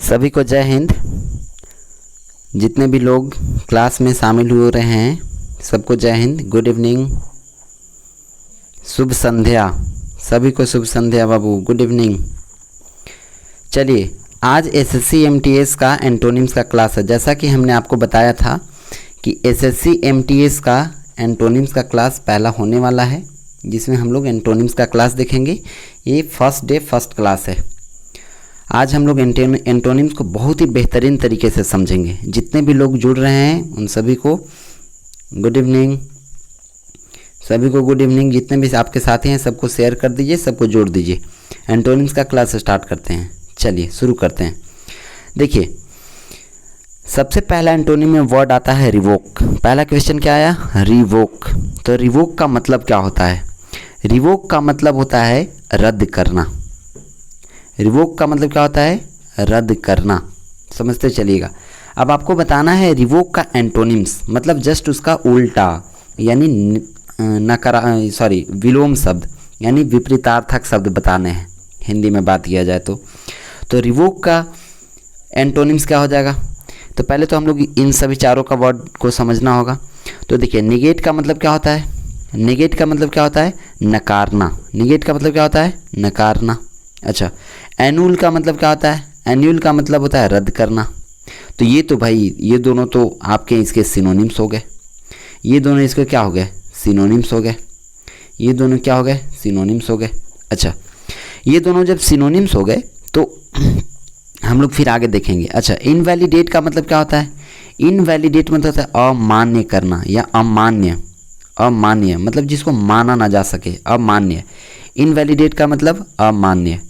सभी को जय हिंद। जितने भी लोग क्लास में शामिल हो रहे हैं सबको जय हिंद, गुड इवनिंग, शुभ संध्या। सभी को शुभ संध्या बाबू, गुड इवनिंग। चलिए, आज एसएससी एमटीएस का एंटोनिम्स का क्लास है। जैसा कि हमने आपको बताया था कि एसएससी एमटीएस का एंटोनिम्स का क्लास पहला होने वाला है, जिसमें हम लोग एंटोनिम्स का क्लास देखेंगे। ये फर्स्ट डे फर्स्ट क्लास है। आज हम लोग एंटोनिम्स को बहुत ही बेहतरीन तरीके से समझेंगे। जितने भी लोग जुड़ रहे हैं उन सभी को गुड इवनिंग, सभी को गुड इवनिंग। जितने भी आपके साथी हैं सबको शेयर कर दीजिए, सबको जोड़ दीजिए। एंटोनिम्स का क्लास स्टार्ट करते हैं। चलिए शुरू करते हैं। देखिए, सबसे पहला एंटोनिम में वर्ड आता है रिवोक। पहला क्वेश्चन क्या आया? रिवोक। तो रिवोक का मतलब क्या होता है? रिवोक का मतलब होता है रद्द करना। रिवोक का मतलब क्या होता है? रद्द करना। समझते चलिएगा। अब आपको बताना है रिवोक का एंटोनिम्स, मतलब जस्ट उसका उल्टा, यानी विलोम शब्द यानी विपरीतार्थक शब्द बताने हैं, हिंदी में बात किया जाए तो रिवोक का एंटोनिम्स क्या हो जाएगा? तो पहले तो हम लोग इन सभी चारों का वर्ड को समझना होगा। तो देखिए, निगेट का मतलब क्या होता है? निगेट का मतलब क्या होता है? नकारना। निगेट का मतलब क्या होता है? नकारना। अच्छा, एनुअल का मतलब क्या होता है? एनुअल का मतलब होता है रद्द करना। तो ये तो भाई, ये दोनों तो आपके इसके सिनोनिम्स हो गए। ये दोनों इसके क्या हो गए? सिनोनिम्स हो गए। ये दोनों क्या हो गए? सिनोनिम्स हो गए। अच्छा, ये दोनों जब सिनोनिम्स हो गए तो हम लोग फिर आगे देखेंगे। अच्छा, इनवैलिडेट का मतलब क्या होता है? इनवैलिडेट मतलब होता है अमान्य करना या अमान्य। अमान्य मतलब जिसको माना ना जा सके, अमान्य। इनवैलिडेट का मतलब अमान्य।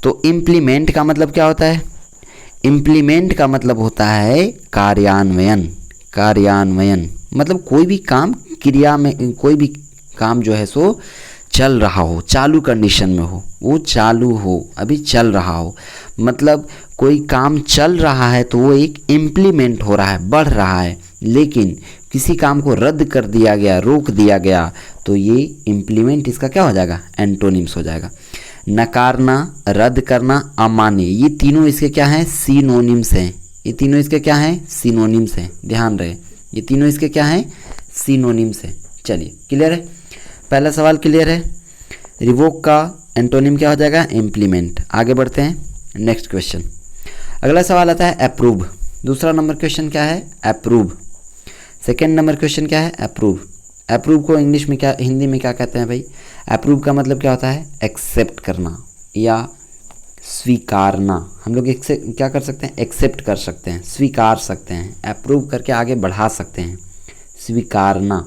तो इम्प्लीमेंट का मतलब क्या होता है? इम्प्लीमेंट का मतलब होता है कार्यान्वयन। कार्यान्वयन मतलब कोई भी काम, क्रिया में कोई भी काम जो है सो चल रहा हो, चालू कंडीशन में हो, वो चालू हो, अभी चल रहा हो। मतलब कोई काम चल रहा है तो वो एक इम्प्लीमेंट हो रहा है, बढ़ रहा है। लेकिन किसी काम को रद्द कर दिया गया, रोक दिया गया, तो ये इम्प्लीमेंट इसका क्या हो जाएगा? एंटोनिम्स हो जाएगा। नकारना, रद्द करना, अमान्य, ये तीनों इसके क्या हैं? सिनोनिम्स हैं। ये तीनों इसके क्या हैं? सिनोनिम्स हैं। ध्यान रहे, ये तीनों इसके क्या हैं? सिनोनिम्स हैं। चलिए, क्लियर है? पहला सवाल क्लियर है। रिवोक का एंटोनिम क्या हो जाएगा? इम्प्लीमेंट। आगे बढ़ते हैं नेक्स्ट क्वेश्चन। अगला सवाल आता है अप्रूव। दूसरा नंबर क्वेश्चन क्या है? अप्रूव। सेकेंड नंबर क्वेश्चन क्या है? अप्रूव। अप्रूव को इंग्लिश में क्या, हिंदी में क्या कहते हैं भाई? अप्रूव का मतलब क्या होता है? एक्सेप्ट करना या स्वीकारना। हम लोग इससे क्या कर सकते हैं? एक्सेप्ट कर सकते हैं, स्वीकार सकते हैं। अप्रूव करके आगे बढ़ा सकते हैं। स्वीकारना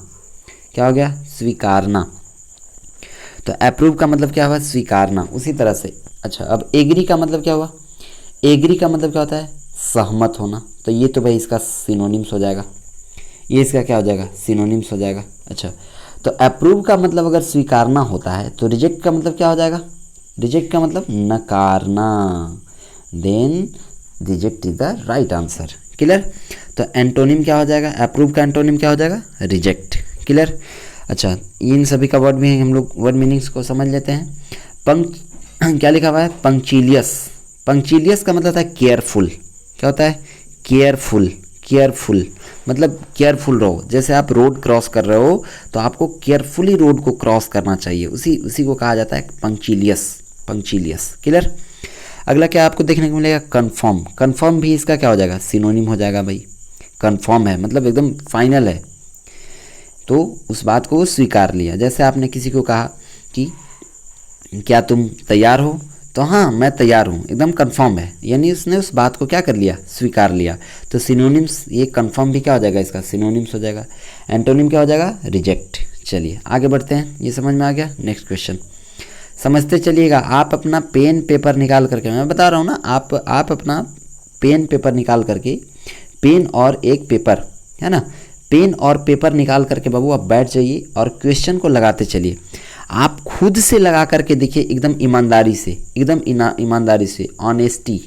क्या हो गया? स्वीकारना। तो अप्रूव का मतलब क्या हुआ? स्वीकारना। उसी तरह से अच्छा, अब एग्री का मतलब क्या हुआ? एग्री का मतलब क्या होता है? सहमत होना। तो ये तो भाई इसका सिनोनिम्स हो जाएगा। ये इसका क्या हो जाएगा? सिनोनिम्स हो जाएगा। अच्छा, तो अप्रूव का मतलब अगर स्वीकारना होता है तो रिजेक्ट का मतलब क्या हो जाएगा? रिजेक्ट का मतलब नकारना। Then reject is the right answer. Clear? तो एंटोनिम क्या हो जाएगा? अप्रूव का एंटोनिम क्या हो जाएगा? रिजेक्ट। क्लियर? अच्छा, इन सभी का वर्ड भी हम लोग वर्ड मीनिंग्स को समझ लेते हैं। क्या लिखा हुआ है? पंक्चिलियस। पंक्चिलियस का मतलब होता है केयरफुल। क्या होता है? केयरफुल। केयरफुल मतलब केयरफुल रहो। जैसे आप रोड क्रॉस कर रहे हो तो आपको केयरफुली रोड को क्रॉस करना चाहिए। उसी को कहा जाता है पंक्चिलियस। पंक्चिलियस। क्लियर? अगला क्या आपको देखने को मिलेगा? कन्फर्म। कन्फर्म भी इसका क्या हो जाएगा? सिनोनिम हो जाएगा भाई। कन्फर्म है मतलब एकदम फाइनल है, तो उस बात को स्वीकार लिया। जैसे आपने किसी को कहा कि क्या तुम तैयार हो? तो हाँ, मैं तैयार हूँ, एकदम कंफर्म है, यानी उसने उस बात को क्या कर लिया? स्वीकार लिया। तो सिनोनिम्स, ये कंफर्म भी क्या हो जाएगा? इसका सिनोनिम्स हो जाएगा। एंटोनिम क्या हो जाएगा? रिजेक्ट। चलिए आगे बढ़ते हैं। ये समझ में आ गया? नेक्स्ट क्वेश्चन समझते चलिएगा। आप अपना पेन पेपर निकाल करके, मैं बता रहा हूँ ना, आप अपना पेन पेपर निकाल करके, पेन और एक पेपर है ना, पेन और पेपर निकाल करके बाबू आप बैठ जाइए और क्वेश्चन को लगाते चलिए। आप खुद से लगा करके देखिए, एकदम ईमानदारी से, एकदम ईमानदारी से, ऑनेस्टी,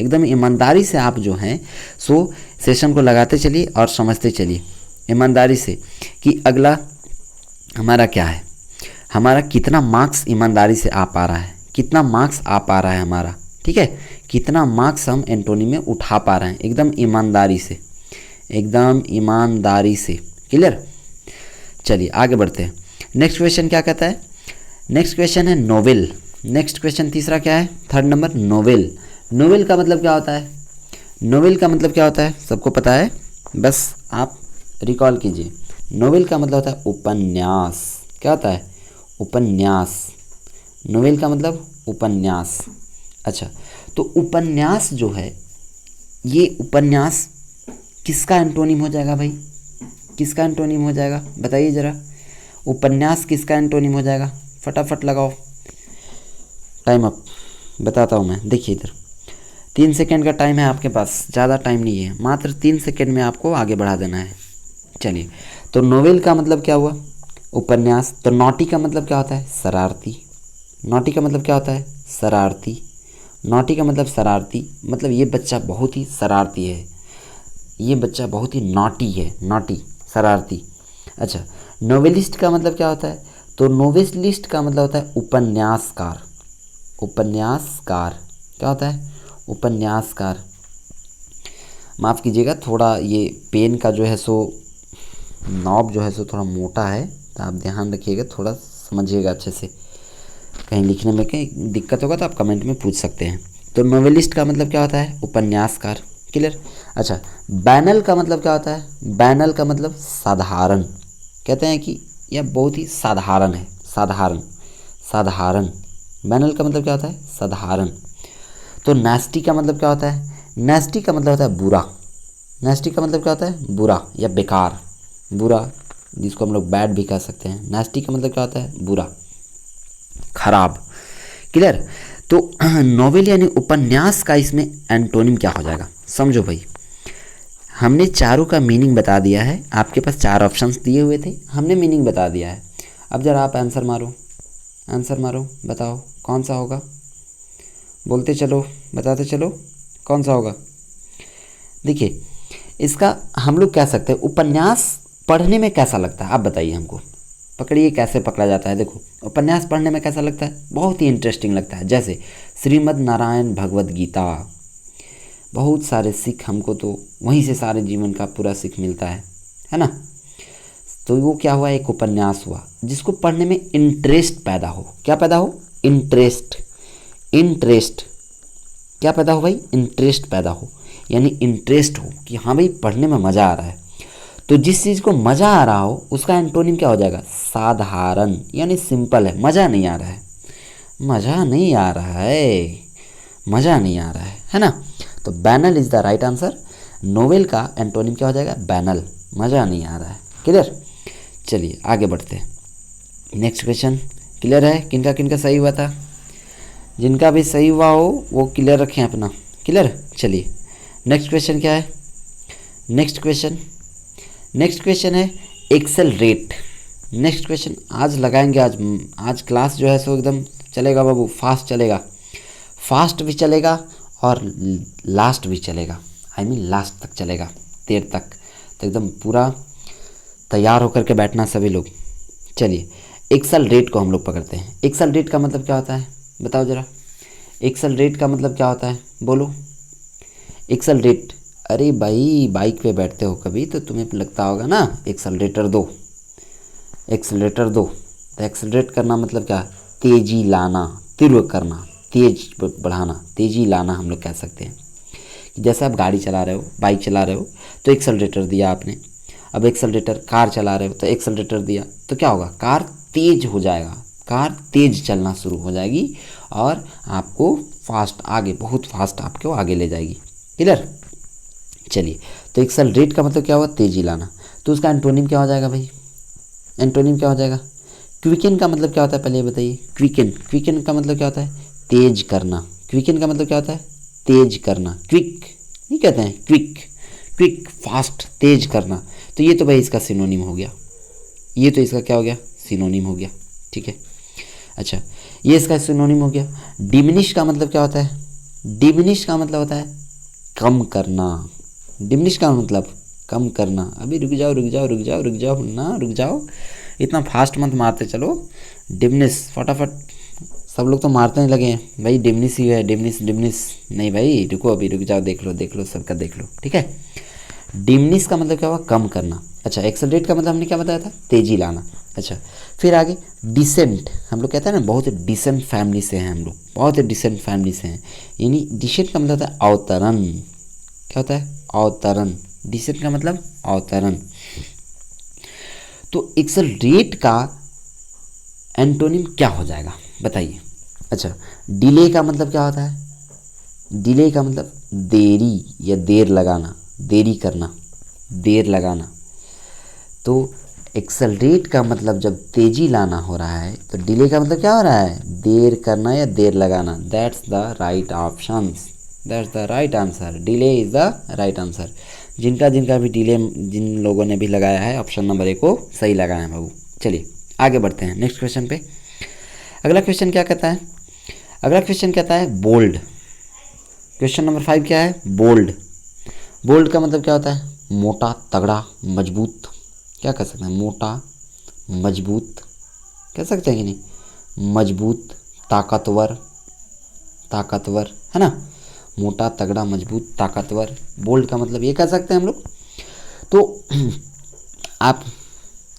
एकदम ईमानदारी से आप जो हैं सो सेशन को लगाते चलिए और समझते चलिए ईमानदारी से कि अगला हमारा क्या है, हमारा कितना मार्क्स ईमानदारी से आ पा रहा है, कितना मार्क्स आ पा रहा है हमारा। ठीक है, कितना मार्क्स हम एंटोनिम में उठा पा रहे हैं एकदम ईमानदारी से, एकदम ईमानदारी से। क्लियर। चलिए आगे बढ़ते हैं। नेक्स्ट क्वेश्चन क्या कहता है? नेक्स्ट क्वेश्चन है नोवेल। नेक्स्ट क्वेश्चन तीसरा क्या है? Third number novel. नोवेल का मतलब क्या होता है? नोवेल का मतलब क्या होता है? सबको पता है, बस आप रिकॉल कीजिए। नोवेल का मतलब होता है उपन्यास। क्या होता है? उपन्यास। नोवेल का मतलब उपन्यास। अच्छा, तो उपन्यास जो है, ये उपन्यास किसका एंटोनिम हो जाएगा भाई? किसका एंटोनिम हो जाएगा बताइए ज़रा। उपन्यास किसका एंटोनिम हो जाएगा? फटाफट लगाओ, टाइम अप। बताता हूँ मैं, देखिए इधर 3 सेकेंड का टाइम है आपके पास, ज़्यादा टाइम नहीं है, मात्र 3 सेकेंड में आपको आगे बढ़ा देना है। चलिए, तो नोवेल का मतलब क्या हुआ? उपन्यास। तो नॉटी का मतलब क्या होता है? शरारती। नॉटी का मतलब क्या होता है? शरारती। नॉटी का मतलब शरारती, मतलब ये बच्चा बहुत ही शरारती है, ये बच्चा बहुत ही नॉटी है, नॉटी, शरारती। अच्छा, नोवेलिस्ट का मतलब क्या होता है? तो नोवेलिस्ट का मतलब होता है उपन्यासकार। उपन्यासकार क्या होता है? उपन्यासकार। माफ़ कीजिएगा, थोड़ा ये पेन का जो है सो नॉब जो है सो थोड़ा मोटा है, तो आप ध्यान रखिएगा, थोड़ा समझिएगा अच्छे से। कहीं लिखने में कहीं दिक्कत होगा तो आप कमेंट में पूछ सकते हैं। तो नोवेलिस्ट का मतलब क्या होता है? उपन्यासकार। क्लियर। अच्छा, बैनल का मतलब क्या होता है? बैनल का मतलब साधारण। कहते हैं कि यह बहुत ही साधारण है, साधारण, साधारण। बैनल का मतलब क्या होता है? साधारण। तो नास्टी का मतलब क्या होता है? नास्टी का मतलब होता है बुरा। नास्टी का मतलब क्या होता है? बुरा या बेकार, बुरा, जिसको हम लोग बैड भी कह सकते हैं। नास्टी का मतलब क्या होता है? बुरा, खराब। क्लियर। तो नोवेल यानी उपन्यास का इसमें एंटोनिम क्या हो जाएगा? समझो भाई, हमने चारों का मीनिंग बता दिया है, आपके पास 4 ऑप्शंस दिए हुए थे, हमने मीनिंग बता दिया है। अब जरा आप आंसर मारो, आंसर मारो, बताओ कौन सा होगा? बोलते चलो, बताते चलो, कौन सा होगा? देखिए, इसका हम लोग कह सकते हैं उपन्यास पढ़ने में कैसा लगता है, आप बताइए हमको। पकड़िए कैसे पकड़ा जाता है। देखो, उपन्यास पढ़ने में कैसा लगता है? बहुत ही इंटरेस्टिंग लगता है। जैसे श्रीमद् नारायण भगवत गीता, बहुत सारे सीख हमको तो वहीं से सारे जीवन का पूरा सीख मिलता है ना। तो वो क्या हुआ? एक उपन्यास हुआ जिसको पढ़ने में इंटरेस्ट पैदा हो। क्या पैदा हो? इंटरेस्ट। इंटरेस्ट क्या पैदा हो भाई? इंटरेस्ट पैदा हो, यानी इंटरेस्ट हो कि हाँ भाई पढ़ने में मज़ा आ रहा है। तो जिस चीज़ को मज़ा आ रहा हो उसका एंटोनिम क्या हो जाएगा? साधारण, यानी सिंपल है, मज़ा नहीं आ रहा है, मज़ा नहीं आ रहा है, मज़ा नहीं आ रहा है ना। तो banal is the right answer. Novel का एंटोनिम क्या हो जाएगा? बैनल, मज़ा नहीं आ रहा है। क्लियर। चलिए आगे बढ़ते हैं। नेक्स्ट क्वेश्चन क्लियर है? किनका किनका सही हुआ था? जिनका भी सही हुआ हो वो क्लियर रखें अपना। क्लियर। चलिए नेक्स्ट क्वेश्चन क्या है? नेक्स्ट क्वेश्चन है एक्सेल रेट। नेक्स्ट क्वेश्चन आज लगाएंगे, आज क्लास जो है सो एकदम चलेगा बाबू, फास्ट चलेगा, फास्ट भी चलेगा और लास्ट भी चलेगा, आई मीन लास्ट तक चलेगा, देर तक। तो एकदम पूरा तैयार होकर के बैठना सभी लोग। चलिए, एक्सेल रेट को हम लोग पकड़ते हैं। एक्सेल रेट का मतलब क्या होता है बताओ ज़रा। एक्सेल रेट का मतलब क्या होता है बोलो। एक्सेल रेट, अरे भाई बाइक पे बैठते हो कभी तो तुम्हें लगता होगा ना एक्सेलरेटर दो, एक्सेलरेटर दो। तो एक्सेलरेट करना मतलब क्या? तेज़ी लाना, तीव्र करना, तेज बढ़ाना, तेज़ी लाना हम लोग कह सकते हैं। जैसे आप गाड़ी चला रहे हो, बाइक चला रहे हो तो एक्सेलरेटर दिया आपने। अब एक्सेलरेटर, कार चला रहे हो तो एक्सेलरेटर दिया तो क्या होगा? कार तेज हो जाएगा, कार तेज चलना शुरू हो जाएगी और आपको फास्ट आगे, बहुत फास्ट आपको आगे ले जाएगी। क्लियर। चलिए, तो एक्सेलरेट का मतलब क्या हुआ? तेज़ी लाना। तो उसका एंटोनिम क्या हो जाएगा भाई? एंटोनिम क्या हो जाएगा? क्विकन का मतलब क्या होता है पहले ये बताइए। क्विकन, क्विकन का मतलब क्या होता है? तेज करना। क्विकन का मतलब क्या होता है? तेज करना। क्विक नहीं कहते हैं, क्विक, क्विक, फास्ट, तेज करना। तो ये तो भाई इसका सिनोनिम हो गया, ये तो इसका क्या हो गया? सिनोनिम हो गया। ठीक है। अच्छा, ये इसका सिनोनिम हो गया। डिमिनिश का मतलब क्या होता है? डिमिनिश का मतलब होता है कम करना। डिमिनिश का मतलब कम करना। अभी रुक जाओ रुक जाओ रुक जाओ रुक जाओ ना, रुक जाओ, इतना फास्ट मत मारते चलो। डिमिनिश, फटाफट सब लोग तो मारते ही लगे हैं भाई, डिमनिस ही है, डिमनिस डिमनिस। नहीं भाई रुको, अभी रुक जाओ, देख लो सबका देख लो, ठीक है। डिमनिस का मतलब क्या हुआ, कम करना। अच्छा, एक्सेलरेट का मतलब हमने क्या बताया था, तेज़ी लाना। अच्छा, फिर आगे डिसेंट, हम लोग कहते हैं ना बहुत डिसेंट फैमिली से हैं हम लोग, बहुत डिसेंट फैमिली से हैं, यानी डिसेंट का मतलब होता है अवतरण। क्या होता है, अवतरण। डिसेंट का मतलब अवतरण। तो एक्सेलरेट का एंटोनिम क्या हो जाएगा बताइए। अच्छा, डिले का मतलब क्या होता है, डिले का मतलब देरी या देर लगाना, देरी करना, देर लगाना। तो एक्सेलरेट का मतलब जब तेज़ी लाना हो रहा है, तो डिले का मतलब क्या हो रहा है, देर करना या देर लगाना। That's the right options, that's the right answer, delay is the right answer. जिनका जिनका भी डिले, जिन लोगों ने भी लगाया है, ऑप्शन नंबर ए को सही लगाया है बाबू। चलिए आगे बढ़ते हैं नेक्स्ट क्वेश्चन पे। अगला क्वेश्चन क्या कहता है, अगला क्वेश्चन कहता है बोल्ड। क्वेश्चन नंबर 5 क्या है, बोल्ड। बोल्ड का मतलब क्या होता है, मोटा, तगड़ा, मजबूत। क्या कह सकते हैं, मोटा, मजबूत, कह सकते हैं कि नहीं, मजबूत, ताकतवर, ताकतवर, है ना। मोटा, तगड़ा, मजबूत, ताकतवर, बोल्ड का मतलब ये कह सकते हैं हम लोग। तो आप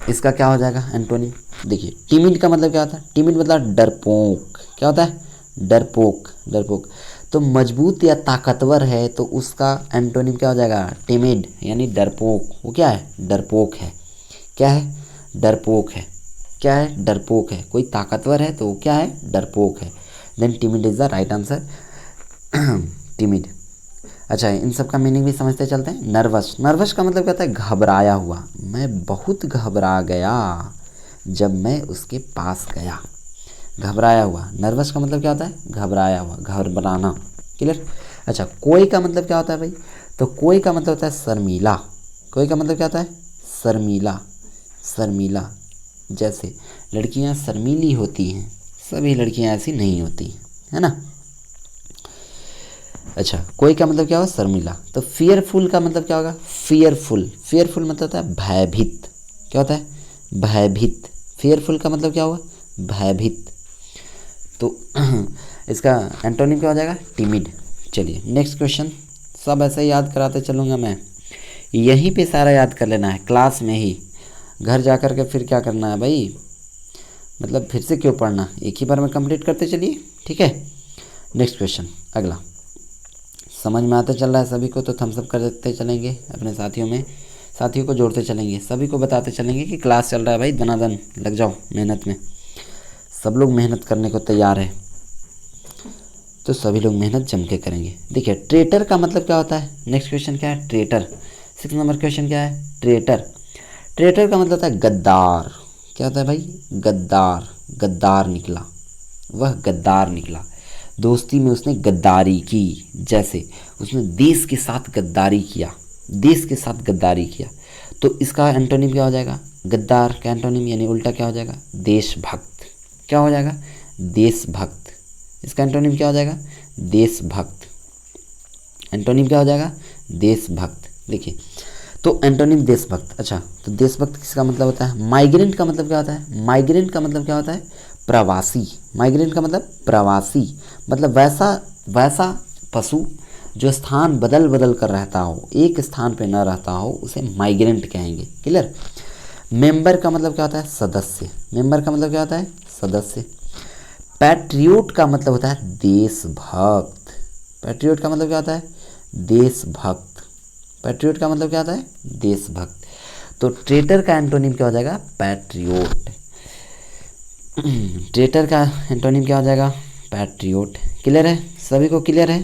इसका क्या हो जाएगा एंटोनिम, देखिए। टिमिड का मतलब क्या होता है, टिमिड मतलब डरपोक। क्या होता है, डरपोक, डरपोक। तो मजबूत या ताकतवर है तो उसका एंटोनिम क्या हो जाएगा, टिमिड यानी डरपोक। वो क्या है, डरपोक है। क्या है, डरपोक है। क्या है, डरपोक है। कोई ताकतवर है तो वो क्या है, डरपोक है। Then timid is the right answer, timid. अच्छा, इन सब का मीनिंग भी समझते चलते हैं। नर्वस, नर्वस का मतलब क्या होता है, घबराया हुआ। मैं बहुत घबरा गया जब मैं उसके पास गया। घबराया हुआ, नर्वस का मतलब क्या होता है, घबराया हुआ, घबराना। क्लियर। अच्छा, कोई का मतलब क्या होता है भाई, तो कोई का मतलब होता है शर्मीला। कोई का मतलब क्या होता है, शर्मीला, शर्मीला। जैसे लड़कियां शर्मीली होती हैं, सभी लड़कियां ऐसी नहीं होती, है ना। अच्छा, कोई का मतलब क्या होगा, शर्मिला। तो फियरफुल का मतलब क्या होगा, फियरफुल, फियरफुल मतलब होता है भयभीत। क्या होता है, भयभीत। फियरफुल का मतलब क्या हुआ, भयभीत। तो इसका एंटोनिम क्या हो जाएगा, टिमिड। चलिए नेक्स्ट क्वेश्चन, सब ऐसे ही याद कराते चलूँगा मैं, यहीं पे सारा याद कर लेना है क्लास में ही। घर जा कर के फिर क्या करना है भाई, मतलब फिर से क्यों पढ़ना, एक ही बार में कंप्लीट करते चलिए, ठीक है। नेक्स्ट क्वेश्चन अगला, समझ में आता चल रहा है सभी को तो थम्स अप कर देते चलेंगे, अपने साथियों में, साथियों को जोड़ते चलेंगे, सभी को बताते चलेंगे कि क्लास चल रहा है भाई, दनादन लग जाओ मेहनत में। सब लोग मेहनत करने को तैयार है, तो सभी लोग मेहनत जम के करेंगे। देखिए, ट्रेटर का मतलब क्या होता है, नेक्स्ट क्वेश्चन क्या है, ट्रेटर। 6 नंबर क्वेश्चन क्या है, ट्रेटर। ट्रेटर का मतलब होता है गद्दार। क्या होता है भाई, गद्दार, गद्दार निकला, वह गद्दार निकला। दोस्ती में उसने गद्दारी की, जैसे उसने देश के साथ गद्दारी किया, देश के साथ गद्दारी किया। तो इसका एंटोनिम क्या हो जाएगा, गद्दार का एंटोनिम यानी उल्टा क्या हो जाएगा, देशभक्त। क्या हो जाएगा, देशभक्त। इसका एंटोनिम क्या हो जाएगा, देशभक्त। एंटोनिम क्या हो जाएगा, देशभक्त। देखिए, तो एंटोनिम देशभक्त। अच्छा, तो देशभक्त किसका मतलब होता है, माइग्रेंट का मतलब क्या होता है, माइग्रेंट का मतलब क्या होता है, प्रवासी। माइग्रेंट का मतलब प्रवासी, मतलब वैसा वैसा पशु जो स्थान बदल बदल कर रहता हो, एक स्थान पे न रहता हो, उसे माइग्रेंट कहेंगे। क्लियर। मेंबर का मतलब क्या होता है, सदस्य। मेंबर का मतलब क्या होता है, सदस्य। पैट्रियोट का मतलब होता है देशभक्त। पैट्रियोट का मतलब क्या होता है, देशभक्त। पैट्रियोट का मतलब क्या होता है, देशभक्त। तो ट्रेटर का एंटोनिम क्या हो जाएगा, पैट्रियोट। ट्रेटर का एंटोनिम क्या हो जाएगा, पैट्रियोट। क्लियर है, सभी को क्लियर है।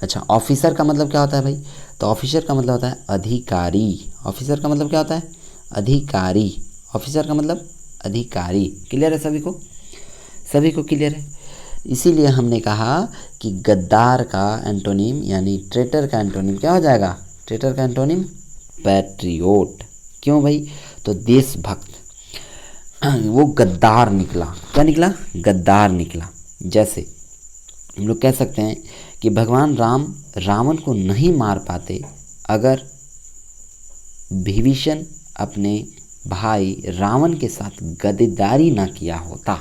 अच्छा, ऑफिसर का मतलब क्या होता है भाई, तो ऑफिसर का मतलब होता है अधिकारी। ऑफिसर का मतलब क्या होता है, अधिकारी। ऑफिसर का मतलब अधिकारी। क्लियर है सभी को, सभी को क्लियर है। इसीलिए हमने कहा कि गद्दार का एंटोनिम यानी ट्रेटर का एंटोनिम क्या हो जाएगा, ट्रेटर का एंटोनिम पैट्रियोट। क्यों भाई, तो देशभक्त। वो गद्दार निकला, क्या निकला, गद्दार निकला। जैसे हम लोग कह सकते हैं कि भगवान राम रावण को नहीं मार पाते अगर विभीषण अपने भाई रावण के साथ गद्दारी ना किया होता।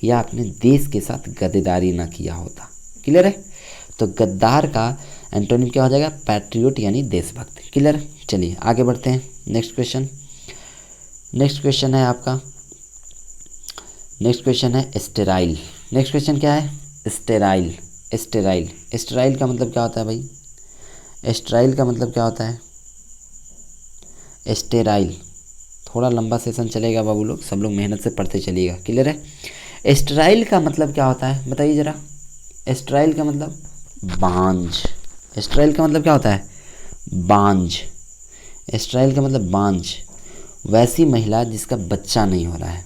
या अपने देश के साथ गद्दारी ना किया होता। क्लियर है? तो गद्दार का एंटोनिम क्या हो जाएगा? पैट्रियोट यानी देशभक्त। क्लियर है? चलिए आगे बढ़ते हैं। नेक्स्ट क्वेश्चन है आपका, नेक्स्ट क्वेश्चन है स्टेराइल। नेक्स्ट क्वेश्चन क्या है? स्टेराइल। स्टेराइल का मतलब क्या होता है भाई? स्टेराइल का मतलब क्या होता है? स्टेराइल, थोड़ा लंबा सेशन चलेगा बाबू लोग, सब लोग मेहनत से पढ़ते चलिएगा। क्लियर है? स्टेराइल का मतलब क्या होता है बताइए ज़रा। स्टेराइल का मतलब बांझ। स्टेराइल का मतलब क्या होता है? बांझ। स्टेराइल का मतलब बांझ, वैसी महिला जिसका बच्चा नहीं हो रहा है,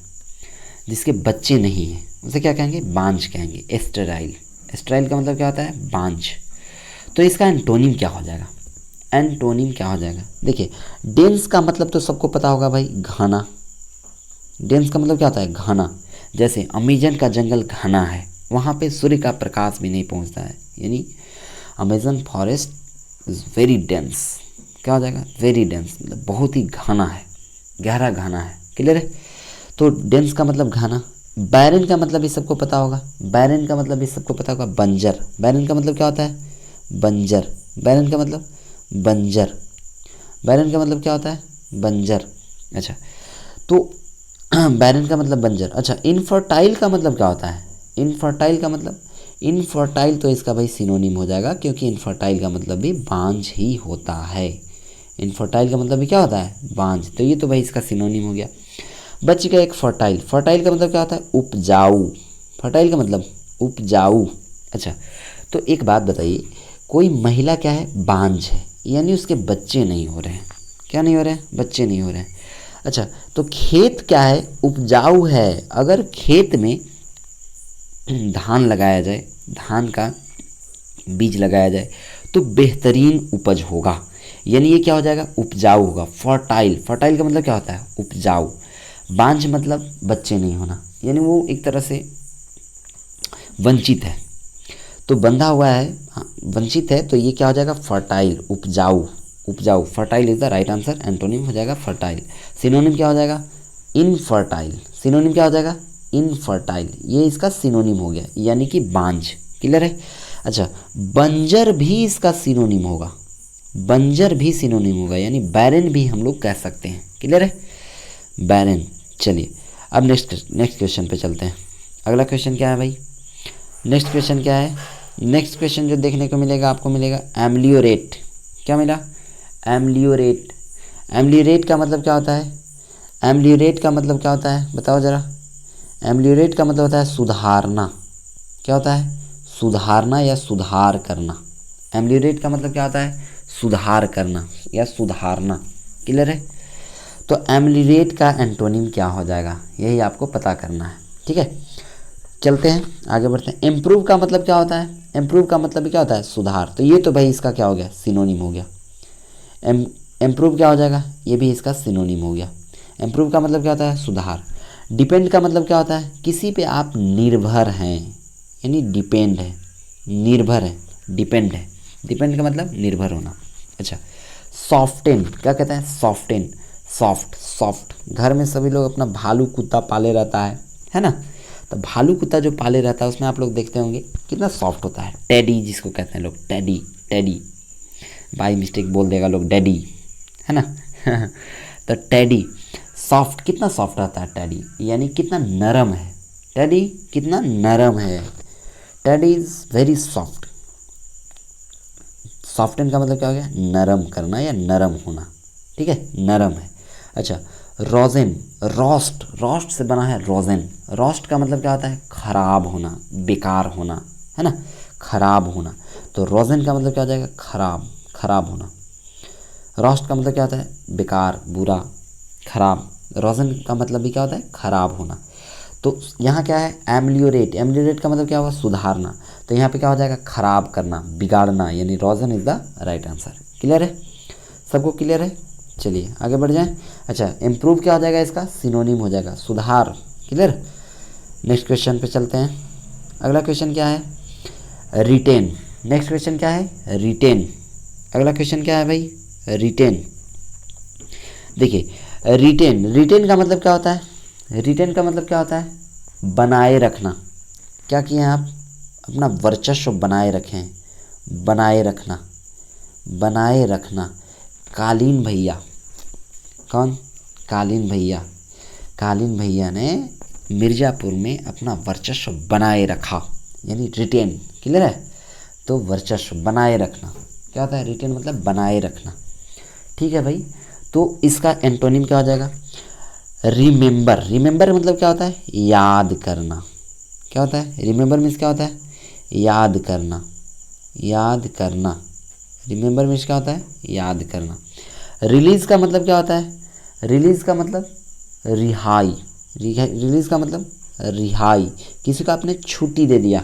जिसके बच्चे नहीं हैं, उसे क्या कहेंगे? बांझ कहेंगे। स्टेराइल। स्टेराइल का मतलब क्या होता है? बांझ। तो इसका एंटोनिम क्या हो जाएगा? एंटोनिम क्या हो जाएगा? देखिए, डेंस का मतलब तो सबको पता होगा भाई, घना। डेंस का मतलब क्या होता है? घना। जैसे अमेजन का जंगल घना है, वहाँ पे सूर्य का प्रकाश भी नहीं पहुँचता है, यानी Amazon forest is very dense. क्या हो जाएगा? वेरी डेंस, मतलब बहुत ही घना है, गहरा घना है। क्लियर है? तो डेंस का मतलब घना। बैरन का मतलब भी सबको पता होगा, बैरन का मतलब भी सबको पता होगा, बंजर। बैरन का मतलब क्या होता है? बंजर। बैरन का मतलब बंजर। बैरन का मतलब क्या होता है? बंजर। अच्छा, तो बैरन का मतलब बंजर। अच्छा, इनफर्टाइल का मतलब क्या होता है? इनफर्टाइल का मतलब, इनफर्टाइल तो इसका भाई सिनोनिम हो जाएगा, क्योंकि इनफर्टाइल का मतलब भी बांझ ही होता है। इनफर्टाइल का मतलब भी क्या होता है? बांझ। तो ये तो भाई इसका सिनोनिम हो गया। बच गया एक फर्टाइल। फर्टाइल का मतलब क्या होता है? उपजाऊ। फर्टाइल का मतलब उपजाऊ। अच्छा, तो एक बात बताइए, कोई महिला क्या है? बांझ है, यानी उसके बच्चे नहीं हो रहे हैं। क्या नहीं हो रहे हैं? बच्चे नहीं हो रहे हैं। अच्छा, तो खेत क्या है? उपजाऊ है। अगर खेत में धान लगाया जाए, धान का बीज लगाया जाए, तो बेहतरीन उपज होगा, यानी ये क्या हो जाएगा? उपजाऊ होगा। फर्टाइल। फर्टाइल का मतलब क्या होता है? उपजाऊ। बांझ मतलब बच्चे नहीं होना, यानी वो एक तरह से वंचित है, तो बंधा हुआ है, हाँ, वंचित है, तो ये क्या हो जाएगा? फर्टाइल, उपजाऊ। उपजाऊ, fertile is the right answer. Antonym हो जाएगा फर्टाइल। सिनोनिम क्या हो जाएगा? इनफर्टाइल। सिनोनिम क्या हो जाएगा? इनफर्टाइल। ये इसका सिनोनिम हो गया, यानी कि बांझ। क्लियर है? अच्छा, बंजर भी इसका सिनोनिम होगा। बंजर भी सिनोनिम होगा, यानी बैरन भी हम लोग कह सकते हैं। क्लियर है? बैरन। चलिए अब नेक्स्ट क्वेश्चन पे चलते हैं। अगला क्वेश्चन क्या है भाई? नेक्स्ट क्वेश्चन क्या है? नेक्स्ट क्वेश्चन जो देखने को मिलेगा आपको, मिलेगा एम्लियोरेट। क्या मिला? एम्लियोरेट। एम्लियोरेट का मतलब क्या होता है? एम्लियोरेट का मतलब क्या होता है बताओ ज़रा। एम्लियोरेट का मतलब होता है सुधारना। क्या होता है? सुधारना या सुधार करना। एम्लियोरेट का मतलब क्या होता है? सुधार करना या सुधारना। क्लियर है? तो एम्लियोरेट का एंटोनिम क्या हो जाएगा, यही आपको पता करना है। ठीक है, चलते हैं आगे बढ़ते हैं। इम्प्रूव का मतलब क्या होता है? इम्प्रूव का मतलब भी क्या होता है? सुधार। तो ये तो भाई इसका क्या हो गया? सिनोनिम हो गया। इम्प्रूव क्या हो जाएगा? ये भी इसका सिनोनिम हो गया। इम्प्रूव का मतलब क्या होता है? सुधार। डिपेंड का मतलब क्या होता है? किसी पे आप निर्भर हैं, यानी डिपेंड है, निर्भर है, डिपेंड है। डिपेंड का मतलब निर्भर होना। अच्छा, सॉफ्टेन क्या कहते हैं? सॉफ्टेन, सॉफ्ट। सॉफ्ट, घर में सभी लोग अपना भालू कुत्ता पाले रहता है ना? तो भालू कुत्ता जो पाले रहता है उसमें आप लोग देखते होंगे कितना सॉफ्ट होता है। टेडी जिसको कहते हैं लोग, टेडी। टेडी बाई मिस्टेक बोल देगा लोग डैडी, है ना? तो टेडी सॉफ्ट, कितना सॉफ्ट रहता है टेडी, यानी कितना नरम है। टेडी कितना नरम है। Teddy is very soft. Soften का मतलब क्या हो गया? नरम करना या नरम होना। ठीक है, नरम है। अच्छा, रोजेन, रोस्ट। रोस्ट से बना है रोजेन। रोस्ट का मतलब क्या होता है? खराब होना, बेकार होना, है ना? खराब होना। तो रोजेन का मतलब क्या हो जाएगा? खराब, खराब होना। रोस्ट का मतलब क्या होता है? बेकार, बुरा, खराब। रोजेन का मतलब भी क्या होता है? खराब होना। तो यहाँ क्या है? एम्लियोरेट। एम्लियोरेट का मतलब क्या हुआ? सुधारना। तो यहाँ पे क्या हो जाएगा? खराब करना, बिगाड़ना, यानी रोजन is the right answer. Clear है? सबको क्लियर है? चलिए आगे बढ़ जाएं। अच्छा, इम्प्रूव क्या हो जाएगा? इसका सिनोनिम हो जाएगा सुधार। क्लियर? नेक्स्ट क्वेश्चन पे चलते हैं। अगला क्वेश्चन क्या है? रिटेन। नेक्स्ट क्वेश्चन क्या है? रिटेन। अगला क्वेश्चन क्या है भाई? रिटेन। देखिए, रिटेन, रिटेन का मतलब क्या होता है? रिटेन का मतलब क्या होता है? बनाए रखना, क्या किए हैं आप, अपना वर्चस्व बनाए रखें, बनाए रखना, बनाए रखना। कालीन भैया, कौन, कालीन भैया, कालीन भैया ने मिर्ज़ापुर में अपना वर्चस्व बनाए रखा, यानी रिटेन, क्लियर है। तो वर्चस्व बनाए रखना क्या होता है, रिटेन मतलब बनाए रखना, ठीक है भाई। तो इसका एंटोनिम क्या हो जाएगा, रिमेंबर। रिमेंबर मतलब क्या होता है, याद करना। क्या होता है, रिमेंबर मीन्स क्या होता है, याद करना, याद करना। रिमेंबर मीन्स क्या होता है, याद करना। रिलीज़ का मतलब क्या होता है, रिलीज़ का मतलब रिहाई, रिलीज़ का मतलब रिहाई। किसी को आपने छुट्टी दे दिया,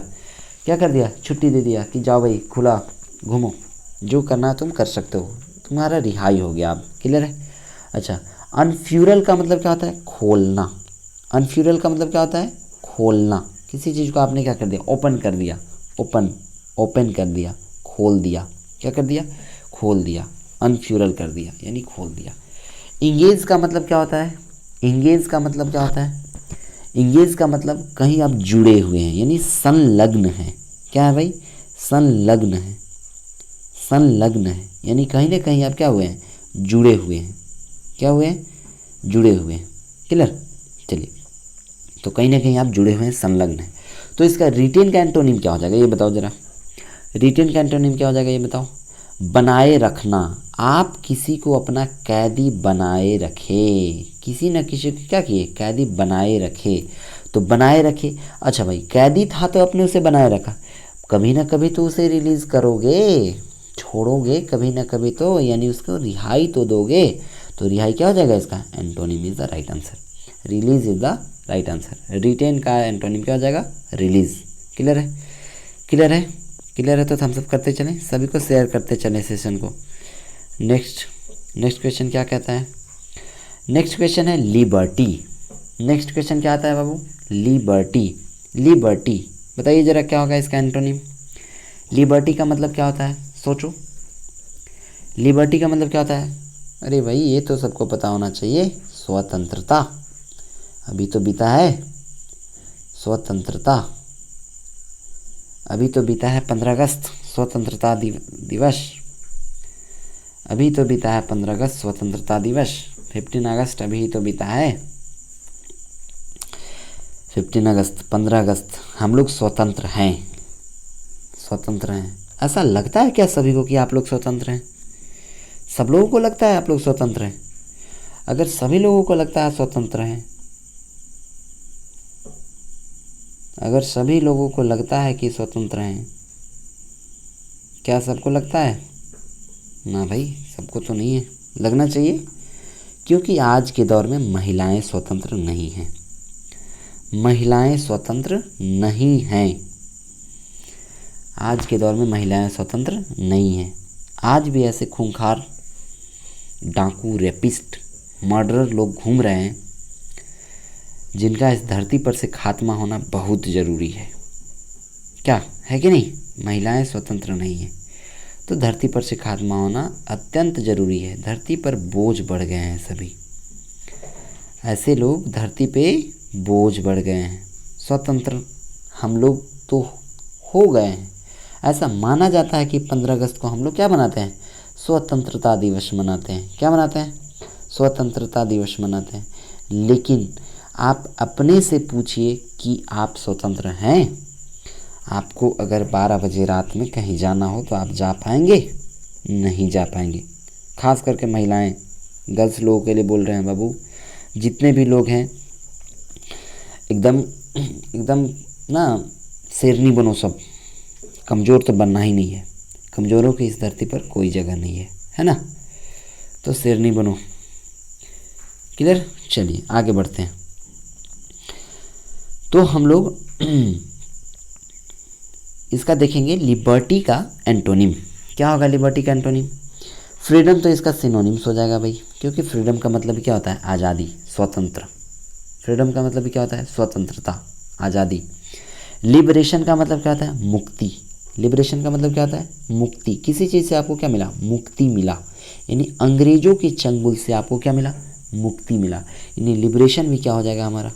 क्या कर दिया, छुट्टी दे दिया कि जाओ भाई खुला घूमो, जो करना है तुम कर सकते हो, तुम्हारा रिहाई हो गया अब, क्लियर है। अच्छा, अनफ्यूरल का मतलब क्या होता है, खोलना। अनफ्यूरल का मतलब क्या होता है, खोलना। किसी चीज़ को आपने क्या कर दिया, ओपन कर दिया, ओपन, ओपन कर दिया, खोल दिया, क्या कर दिया, खोल दिया, अनफ्यूरल कर दिया यानी खोल दिया। इंगेज का मतलब क्या होता है, इंगेज का मतलब क्या होता है, इंगेज का मतलब कहीं आप जुड़े हुए हैं यानी संलग्न हैं। क्या है भाई, संलग्न है, संलग्न है यानी कहीं ना कहीं आप क्या हुए हैं, जुड़े हुए हैं, क्या हुए हैं, जुड़े हुए हैं, क्लियर। चलिए, तो कहीं ना कहीं आप जुड़े हुए हैं, संलग्न है। तो इसका रिटेन का एंटोनिम क्या हो जाएगा ये बताओ ज़रा, रिटेन का एंटोनिम क्या हो जाएगा ये बताओ, बनाए रखना। आप किसी को अपना कैदी बनाए रखे, किसी न किसी को क्या किए, कैदी बनाए रखे। तो बनाए रखे, अच्छा भाई कैदी था तो आपने उसे बनाए रखा, कभी ना कभी तो उसे रिलीज़ करोगे, छोड़ोगे कभी ना कभी तो, यानी उसको रिहाई तो दोगे। तो रिहाई क्या हो जाएगा इसका, antonym is the right answer, release is the right answer. Retain का एंटोनिम क्या हो जाएगा, रिलीज़। क्लियर है, क्लियर है, क्लियर है। तो हम सब करते चलें, सभी को शेयर करते चलें सेशन को। नेक्स्ट, नेक्स्ट क्वेश्चन क्या कहता है, नेक्स्ट क्वेश्चन है लिबर्टी। नेक्स्ट क्वेश्चन क्या आता है बाबू, लिबर्टी। लिबर्टी बताइए ज़रा क्या होगा इसका एंटोनिम। लिबर्टी का मतलब क्या होता है, सोचो, लिबर्टी का मतलब क्या होता है। अरे भाई ये तो सबको पता होना चाहिए, स्वतंत्रता। अभी तो बीता है स्वतंत्रता, अभी तो बीता है 15 अगस्त स्वतंत्रता दिवस, अभी तो बीता है 15 अगस्त स्वतंत्रता दिवस, 15 अगस्त अभी तो बीता है, 15 अगस्त, 15 अगस्त हम लोग स्वतंत्र हैं, स्वतंत्र हैं। ऐसा लगता है क्या सभी को कि आप लोग स्वतंत्र हैं, सब लोगों को लगता है आप लोग स्वतंत्र हैं। अगर सभी लोगों को लगता है स्वतंत्र हैं, अगर सभी लोगों को लगता है कि स्वतंत्र हैं, क्या सबको लगता है, ना भाई सबको तो नहीं है, लगना चाहिए, क्योंकि आज के दौर में महिलाएं स्वतंत्र नहीं हैं, महिलाएं स्वतंत्र नहीं हैं, आज के दौर में महिलाएं स्वतंत्र नहीं हैं। आज भी ऐसे खूंखार डाकू, रेपिस्ट, मर्डरर लोग घूम रहे हैं जिनका इस धरती पर से खात्मा होना बहुत ज़रूरी है। क्या है कि नहीं, महिलाएं स्वतंत्र नहीं हैं तो धरती पर से खात्मा होना अत्यंत ज़रूरी है। धरती पर बोझ बढ़ गए हैं सभी, ऐसे लोग धरती पे बोझ बढ़ गए हैं। स्वतंत्र हम लोग तो हो गए हैं, ऐसा माना जाता है कि 15 अगस्त को हम लोग क्या मनाते हैं, स्वतंत्रता दिवस मनाते हैं। क्या मनाते हैं, स्वतंत्रता दिवस मनाते हैं। लेकिन आप अपने से पूछिए कि आप स्वतंत्र हैं। आपको अगर 12 बजे रात में कहीं जाना हो तो आप जा पाएंगे, नहीं जा पाएंगे। खास करके महिलाएं, गर्ल्स लोगों के लिए बोल रहे हैं बाबू, जितने भी लोग हैं एकदम एकदम ना शेरनी बनो सब, कमज़ोर तो बनना ही नहीं है, कमज़ोरों की इस धरती पर कोई जगह नहीं है ना, तो शेरनी बनो। क्लियर, चलिए आगे बढ़ते हैं। तो हम लोग इसका देखेंगे लिबर्टी का एंटोनिम क्या होगा। लिबर्टी का एंटोनिम, फ्रीडम तो इसका सिनोनिम्स हो जाएगा भाई, क्योंकि फ्रीडम का मतलब क्या होता है, आज़ादी, स्वतंत्र। फ्रीडम का मतलब क्या होता है, स्वतंत्रता, आज़ादी। लिबरेशन का मतलब क्या होता है, मुक्ति। लिबरेशन का मतलब क्या होता है, मुक्ति। किसी चीज़ से आपको क्या मिला, मुक्ति मिला, यानी अंग्रेजों के चंगुल से आपको क्या मिला, मुक्ति मिला। यानी लिबरेशन भी क्या हो जाएगा हमारा,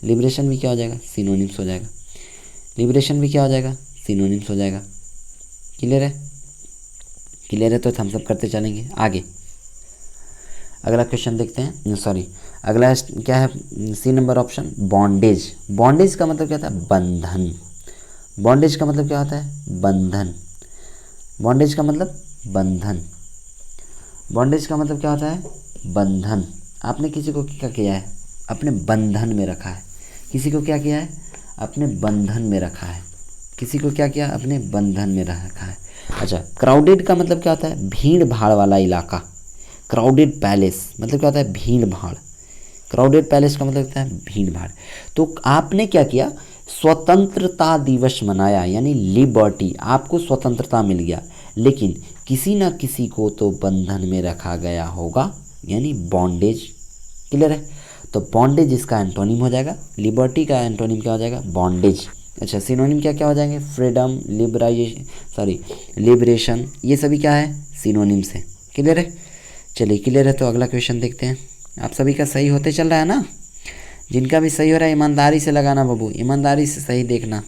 लिबरेशन भी क्या हो जाएगा, सिनोनिम्स हो जाएगा। लिबरेशन भी क्या हो जाएगा, सिनोनिम्स हो जाएगा। क्लियर है, क्लियर है। तो थम्स अप करते चलेंगे आगे। अगला क्वेश्चन देखते हैं, सॉरी अगला क्या है, C number option, bondage. Bondage का मतलब क्या होता है, बंधन। बॉन्डेज का मतलब क्या होता है, बंधन। बॉन्डेज का मतलब बंधन। बॉन्डेज का मतलब क्या होता है, बंधन। आपने किसी को क्या किया है, अपने बंधन में रखा है। किसी को क्या किया है, अपने बंधन में रखा है। किसी को क्या किया, अपने बंधन में रखा है। अच्छा, क्राउडेड का मतलब क्या होता है, भीड़ भाड़ वाला इलाका। क्राउडेड पैलेस मतलब क्या होता है, भीड़ भाड़। क्राउडेड पैलेस का मतलब होता है भीड़ भाड़। तो आपने क्या किया, स्वतंत्रता दिवस मनाया, यानी लिबर्टी, आपको स्वतंत्रता मिल गया, लेकिन किसी ना किसी को तो बंधन में रखा गया होगा, यानी बॉन्डेज। क्लियर है। तो बॉन्डेज इसका एंटोनिम हो जाएगा, लिबर्टी का एंटोनिम क्या हो जाएगा, बॉन्डेज। अच्छा, सिनोनिम क्या क्या हो जाएंगे, फ्रीडम, लिबरेशन, ये सभी क्या है, सिनोनिम्स है। क्लियर है। चलिए क्लियर है, तो अगला क्वेश्चन देखते हैं। आप सभी का सही होते चल रहा है ना, जिनका भी सही हो रहा है ईमानदारी से लगाना बाबू, ईमानदारी से सही देखना,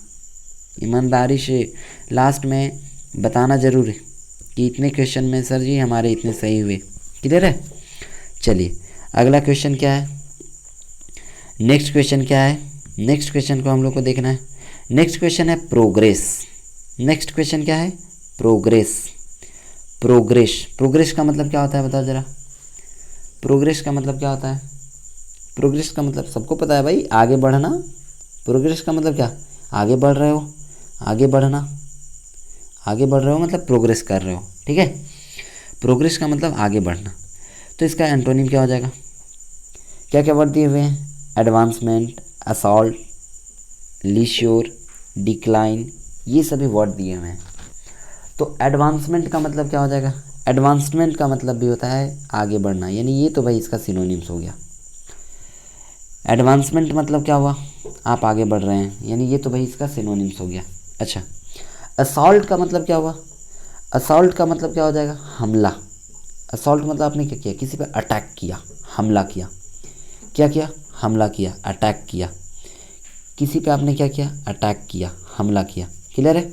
ईमानदारी से लास्ट में बताना ज़रूर है कि इतने क्वेश्चन में सर जी हमारे इतने सही हुए। क्लियर है। चलिए अगला क्वेश्चन क्या है, नेक्स्ट क्वेश्चन क्या है, नेक्स्ट क्वेश्चन को हम लोग को देखना है। नेक्स्ट क्वेश्चन है प्रोग्रेस। नेक्स्ट क्वेश्चन क्या है, प्रोग्रेस। प्रोग्रेस, प्रोग्रेस का मतलब क्या होता है बताओ ज़रा, प्रोग्रेस का मतलब क्या होता है। प्रोग्रेस का मतलब सबको पता है भाई, आगे बढ़ना। प्रोग्रेस का मतलब क्या, आगे बढ़ रहे हो, आगे बढ़ना, आगे बढ़ रहे हो मतलब प्रोग्रेस कर रहे हो। ठीक है, प्रोग्रेस का मतलब आगे बढ़ना। तो इसका एंटोनिम क्या हो जाएगा, क्या क्या वर्ड दिए हुए हैं, एडवांसमेंट, असॉल्ट, लीश्योर, डिक्लाइन, ये सभी वर्ड दिए हुए हैं। तो एडवांसमेंट का मतलब क्या हो जाएगा, एडवांसमेंट का मतलब भी होता है आगे बढ़ना, यानी ये तो भाई इसका सिनोनिम्स हो गया। एडवांसमेंट मतलब क्या हुआ, आप आगे बढ़ रहे हैं, यानी ये तो भाई इसका सिनोनिम्स हो गया। अच्छा, असॉल्ट का मतलब क्या हुआ, असॉल्ट का मतलब क्या हो जाएगा, हमला। असॉल्ट मतलब आपने क्या किया, किसी पे अटैक किया, हमला किया। क्या किया, हमला किया, अटैक किया। किसी पे आपने क्या किया, अटैक किया, हमला किया। क्लियर है।